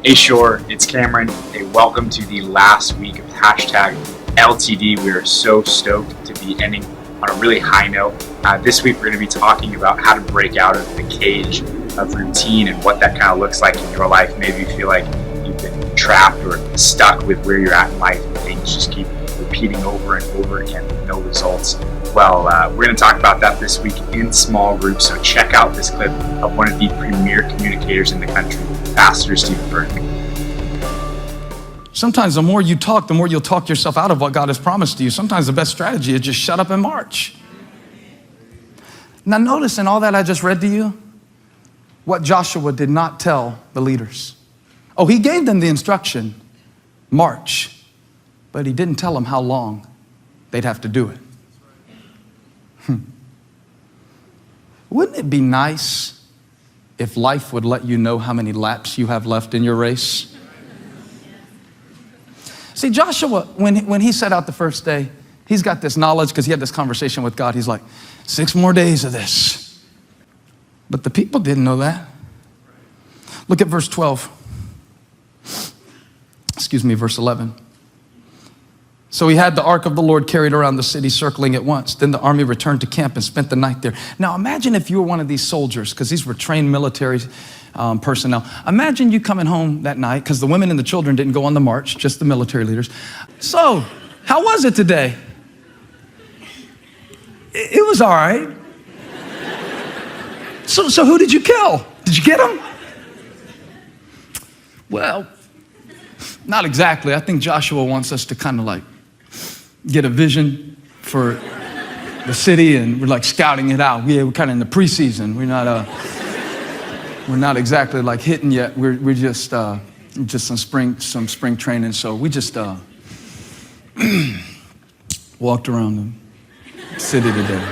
Hey Shore, it's Cameron. Hey, welcome to the last week of hashtag LTD. We are so stoked to be ending on a really high note. This week we're going to be talking about how to break out of the cage of routine and what that kind of looks like in your life. Maybe you feel like you've been trapped or stuck with where you're at in life and things just keep repeating over and over again with no results. Well, we're going to talk about that this week in small groups, so check out this clip of one of the premier communicators in the country, Pastor Steven Furtick. Sometimes the more you talk, the more you'll talk yourself out of what God has promised to you. Sometimes the best strategy is just shut up and march. Now notice in all that I just read to you, what Joshua did not tell the leaders. Oh, he gave them the instruction, march, but he didn't tell them how long they'd have to do it. Wouldn't it be nice if life would let you know how many laps you have left in your race? See, Joshua, when he set out the first day, he's got this knowledge because he had this conversation with God. He's like, 6 more days of this. But the people didn't know that. Look at verse 12. Verse 11. So he had the ark of the Lord carried around the city, circling it once. Then the army returned to camp and spent the night there. Now imagine if you were one of these soldiers, because these were trained military personnel. Imagine you coming home that night, because the women and the children didn't go on the march, just the military leaders. So, how was it today? It was all right. So who did you kill? Did you get him? Well, not exactly. I think Joshua wants us to kind of like get a vision for the city, and we're like scouting it out. We're kind of in the preseason. We're not exactly like hitting yet. We're just some spring training. So we just walked around the city today.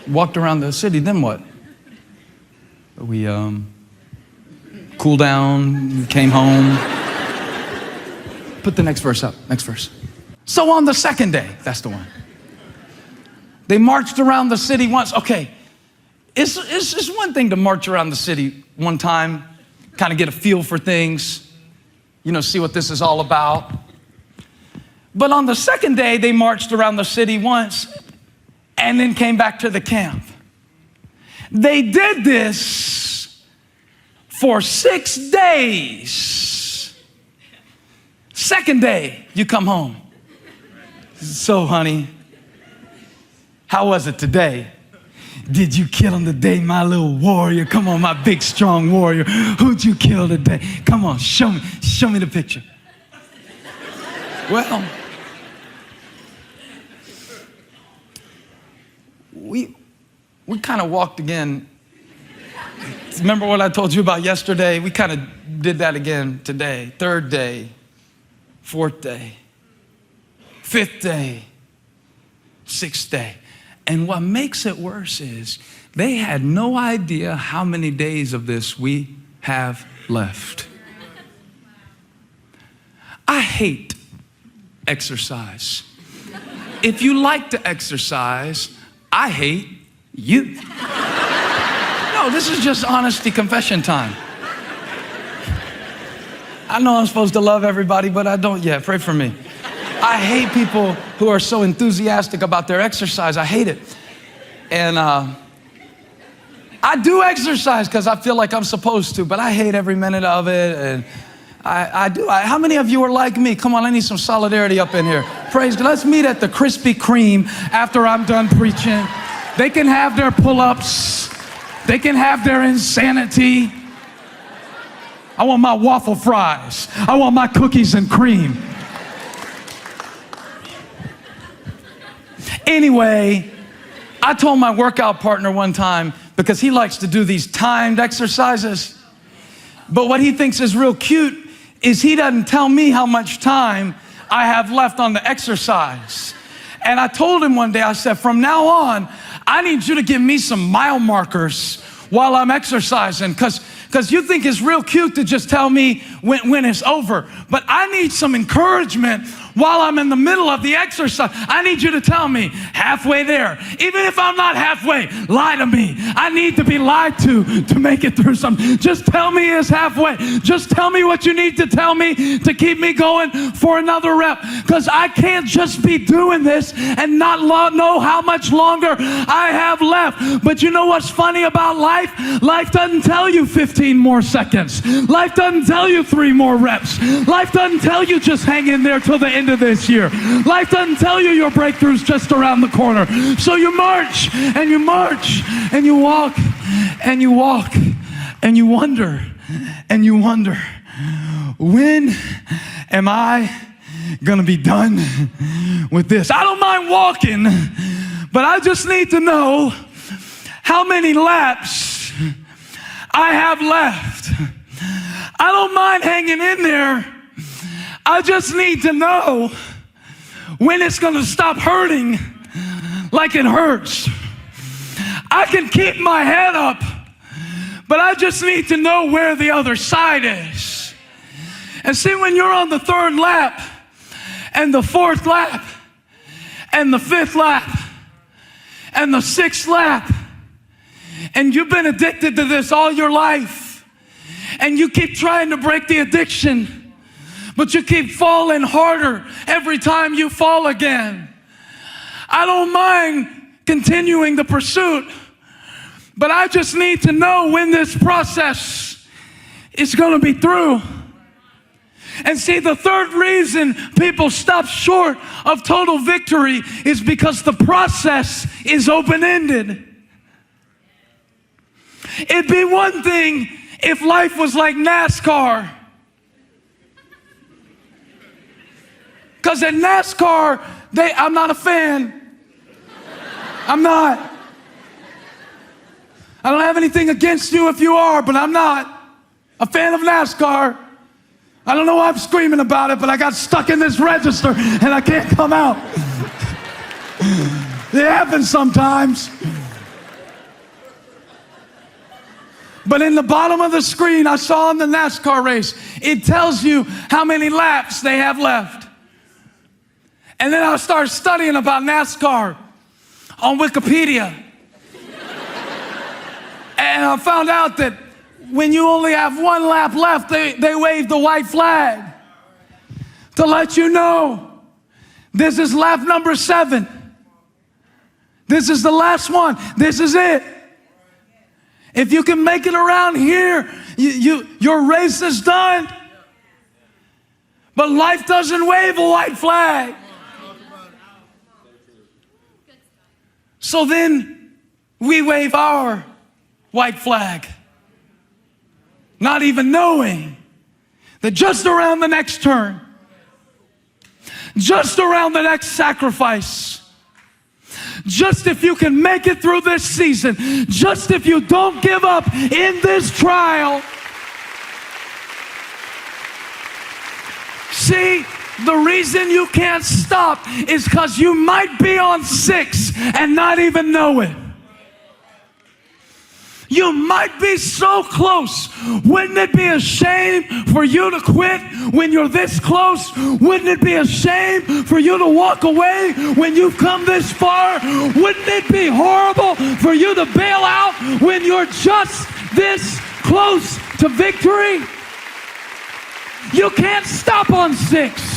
Walked around the city. Then what? We cooled down, came home. Put the next verse up. Next verse. So on the second day, that's the one. They marched around the city once. Okay, it's one thing to march around the city one time, kind of get a feel for things, see what this is all about. But on the second day, they marched around the city once and then came back to the camp. They did this for 6 days. Second day, you come home. So, honey, how was it today? Did you kill him today, my little warrior? Come on, my big, strong warrior. Who'd you kill today? Come on, show me the picture. Well, we kind of walked again. Remember what I told you about yesterday? We kind of did that again today. 3rd day, 4th day, 5th day, 6th day. And what makes it worse is they had no idea how many days of this we have left. I hate exercise. If you like to exercise, I hate you. No, this is just honesty confession time. I know I'm supposed to love everybody, but I don't yet. Pray for me. I hate people who are so enthusiastic about their exercise. I hate it. And I do exercise because I feel like I'm supposed to, but I hate every minute of it. And I do. How many of you are like me? Come on, I need some solidarity up in here. Praise God. Let's meet at the Krispy Kreme after I'm done preaching. They can have their pull-ups. They can have their insanity. I want my waffle fries. I want my cookies and cream. Anyway, I told my workout partner one time, because he likes to do these timed exercises, but what he thinks is real cute is he doesn't tell me how much time I have left on the exercise. And I told him one day, I said, from now on, I need you to give me some mile markers while I'm exercising, because you think it's real cute to just tell me when it's over. But I need some encouragement while I'm in the middle of the exercise. I need you to tell me halfway there. Even if I'm not halfway, lie to me. I need to be lied to make it through something. Just tell me it's halfway. Just tell me what you need to tell me to keep me going for another rep. Because I can't just be doing this and not know how much longer I have left. But you know what's funny about life? Life doesn't tell you 15 more seconds. Life doesn't tell you 3 more reps. Life doesn't tell you just hang in there till the end of this year. Life doesn't tell you your breakthrough's just around the corner. So you march and you march and you walk and you walk and you wonder and you wonder, when am I gonna be done with this? I don't mind walking, but I just need to know how many laps I have left. I don't mind hanging in there. I just need to know when it's going to stop hurting like it hurts. I can keep my head up, but I just need to know where the other side is. And see, when you're on the 3rd lap and the 4th lap and the 5th lap and the 6th lap, and you've been addicted to this all your life, and you keep trying to break the addiction, but you keep falling harder every time you fall again. I don't mind continuing the pursuit, but I just need to know when this process is going to be through. And see, the 3rd reason people stop short of total victory is because the process is open-ended. It'd be one thing if life was like NASCAR. Because in NASCAR, I'm not a fan. I'm not. I don't have anything against you if you are, but I'm not a fan of NASCAR. I don't know why I'm screaming about it, but I got stuck in this register and I can't come out. It happens sometimes. But in the bottom of the screen, I saw in the NASCAR race, it tells you how many laps they have left. And then I started studying about NASCAR on Wikipedia. And I found out that when you only have 1 lap left, they wave the white flag to let you know this is lap number 7. This is the last one. This is it. If you can make it around here, your race is done. But life doesn't wave a white flag. So then we wave our white flag, not even knowing that just around the next turn, just around the next sacrifice, just if you can make it through this season, just if you don't give up in this trial. See, the reason you can't stop is because you might be on 6 and not even know it. You might be so close. Wouldn't it be a shame for you to quit when you're this close? Wouldn't it be a shame for you to walk away when you've come this far? Wouldn't it be horrible for you to bail out when you're just this close to victory? You can't stop on 6.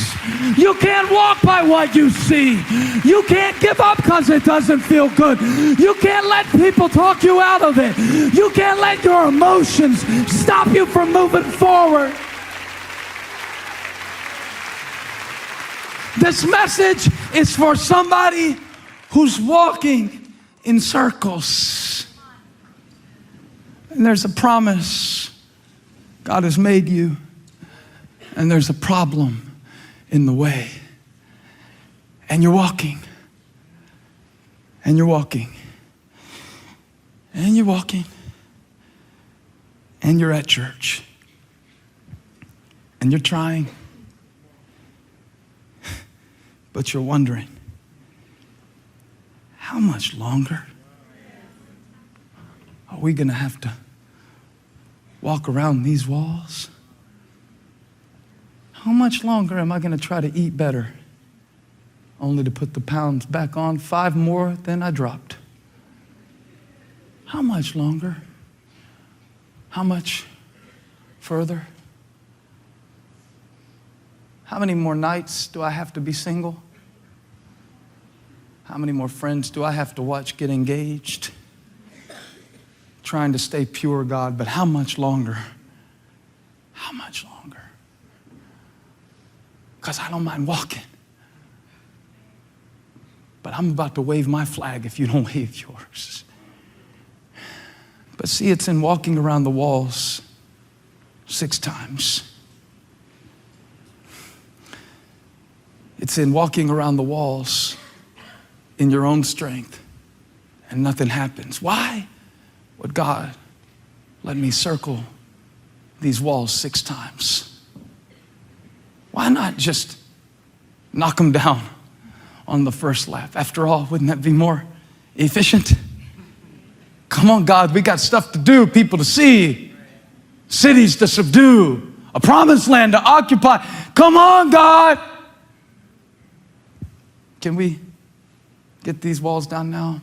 You can't walk by what you see. You can't give up because it doesn't feel good. You can't let people talk you out of it. You can't let your emotions stop you from moving forward. This message is for somebody who's walking in circles. And there's a promise God has made you. And there's a problem in the way. And you're walking. And you're walking. And you're walking. And you're at church. And you're trying. But you're wondering, how much longer are we going to have to walk around these walls? How much longer am I going to try to eat better only to put the pounds back on, 5 more than I dropped. How much longer? How much further? How many more nights do I have to be single? How many more friends do I have to watch get engaged? Trying to stay pure, God, but how much longer? How much longer? Because I don't mind walking. But I'm about to wave my flag if you don't wave yours. But see, it's in walking around the walls 6 times. It's in walking around the walls in your own strength and nothing happens. Why would God let me circle these walls 6 times? Why not just knock them down on the first lap? After all, wouldn't that be more efficient? Come on, God, we got stuff to do, people to see, cities to subdue, a promised land to occupy. Come on, God. Can we get these walls down now?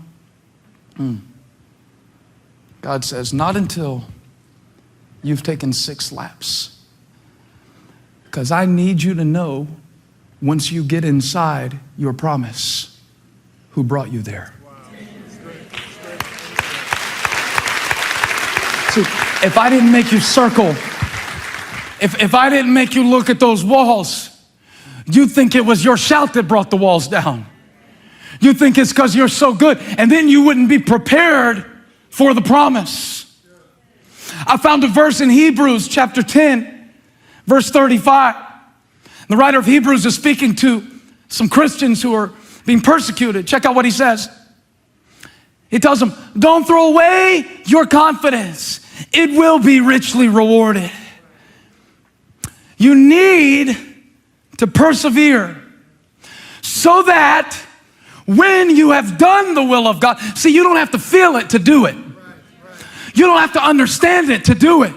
God says, not until you've taken 6 laps. Because I need you to know, once you get inside your promise, who brought you there. See, if I didn't make you circle, if I didn't make you look at those walls, you'd think it was your shout that brought the walls down. You think it's because you're so good, and then you wouldn't be prepared for the promise. I found a verse in Hebrews chapter 10, verse 35. The writer of Hebrews is speaking to some Christians who are being persecuted. Check out what he says. He tells them, don't throw away your confidence. It will be richly rewarded. You need to persevere so that when you have done the will of God, see, you don't have to feel it to do it. You don't have to understand it to do it.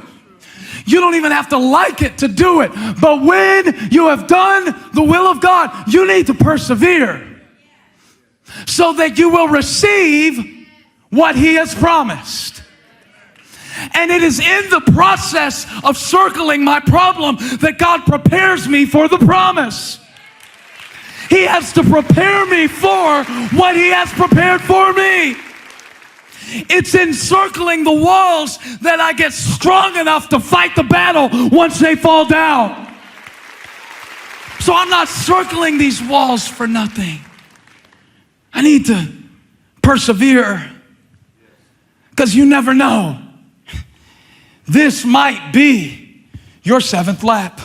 You don't even have to like it to do it. But when you have done the will of God, you need to persevere so that you will receive what He has promised. And it is in the process of circling my problem that God prepares me for the promise. He has to prepare me for what He has prepared for me. It's in circling the walls that I get strong enough to fight the battle once they fall down. So I'm not circling these walls for nothing. I need to persevere, because you never know. This might be your 7th lap.